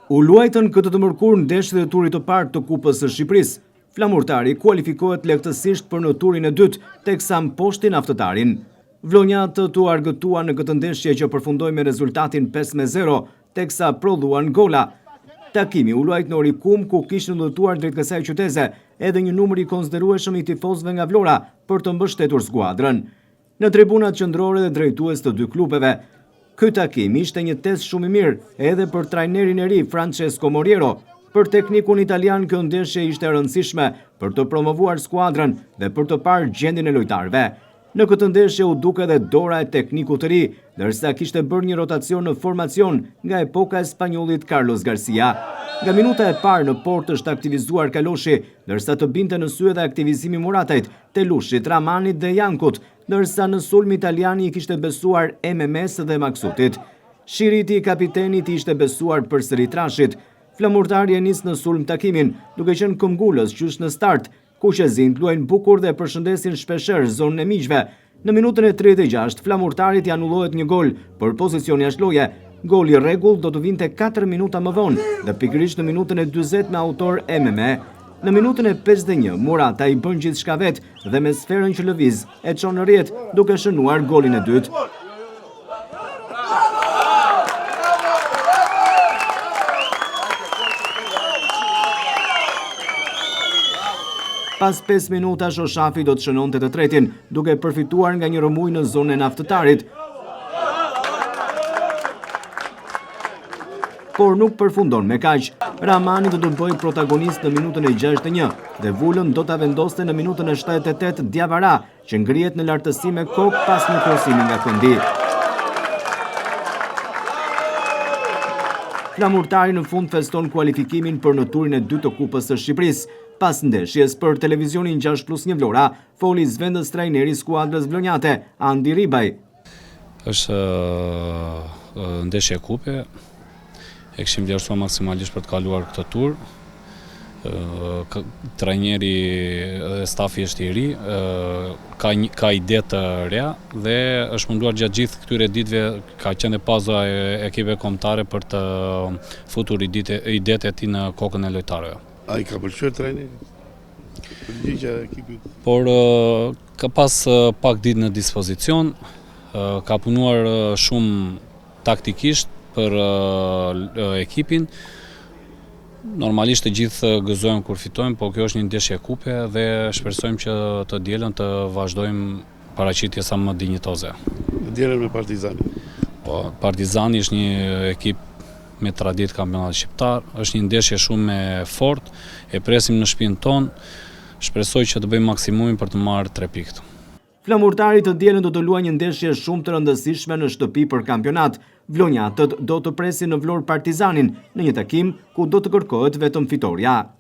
U luajtën këtë të mërkur ndeshjet e turit të parë të Kupës së Shqipërisë. Flamurtari kualifikohet lehtësisht për në turin e dytë, teksa mposhti aftëtarin. Vlonjatët u argëtuan në këtë ndeshje që përfundoi me rezultatin 5-0, teksa prodhuan gola. Takimi u luajt në Orikum, ku kishin ndërtuar drejt kësaj qyteze edhe një numër i konsiderueshëm i tifozëve nga Vlora për të mbështetur skuadrën. Në tribunat qendrore dhe drejtues të dy klubeve, ky takim ishte një test shumë i mirë edhe për trajnerin e ri Francesco Moriero. Për teknikun italian kjo ndeshje ishte e rëndësishme për të promovuar skuadrën dhe për të parë gjendjen e lojtarëve. Në këtë ndeshje u duke edhe dora e teknikut të ri, ndërsa kishte bërë një rotacion në formacion nga epoka e spanjollit Carlos Garcia. Nga minuta e parë në port është aktivizuar Kaloshi, ndërsa të binte në sy edhe aktivizimi Muratajt, Telushit, Ramanit dhe Jankut, ndërsa në sulm italiani i kishte besuar MMS dhe Maksutit. Shiriti, kapitenit, ishte besuar përsëri Trashit. Flamurtari e nis në sulm takimin, duke qenë këmbgulës qysh në start. Kuqezint luajnë bukur dhe përshëndesin shpesher zonën e miqve. Në minutën e 36, Flamurtarit i anullohet një gol për pozicion jashtëloje. Goli rregull do të vinte 4 minuta më vonë dhe pikërisht në minutën e 40 me autor MM. Në minutën e 51, Murata i bën gjithçka vet dhe me sferën që lëviz e çon në rrjet duke shënuar golin e dytë. Pas 5 minuta, Shoshafi do të shënonte të tretin, duke përfituar nga një rëmuj në zonën e aftëtarit. Por nuk përfundon me kaq. Ramani do të bëjë protagonist në minutën e 61 dhe Vulën do ta vendoste në minutën e 78 Diavara, që ngrihet në lartësi me kokë pas një krosimi nga Këndi. Flamurtari në fund feston kualifikimin për në turin e dytë të Kupës së Shqipërisë. Pas ndeshjes për televizionin 6+1 Vlora, foli zëvendës trajneri skuadrës vlonjate, Andi Ribaj. Është ndeshje kupe, e kishim vlerësuar maksimalisht për të kaluar këtë tur. Trajneri dhe stafi është i ri, ka ide të reja dhe është munduar gjatë gjithë këtyre ditëve, ka qenë paza e ekipe kombëtare për të futur idetë e tij në kokën e lojtarëve. A i ka pëlqyer trajneri? Përgjigja e ekipit? Por ka pas pak ditë në dispozicion, ka punuar shumë taktikisht për ekipin. Normalisht të gjithë gëzojmë kur fitojmë, po kjo është një ndeshje kupe dhe shpresojmë që të dielën të vazhdojmë paraqitje sa më dinjitoze. Dielën me Partizanin. Po, Partizani është një ekip me traditë kampionatit shqiptar, është një ndeshje shumë e fortë, e presim në shtëpinë tonë, shpresoj që të bëjmë maksimumin për të marrë 3 pikë. Flamurtari të dielën do të luajë një ndeshje shumë të rëndësishme në shtëpi për kampionat. Vlonjatët do të presin në Vlorë Partizanin në një takim ku do të kërkohet vetëm fitoria.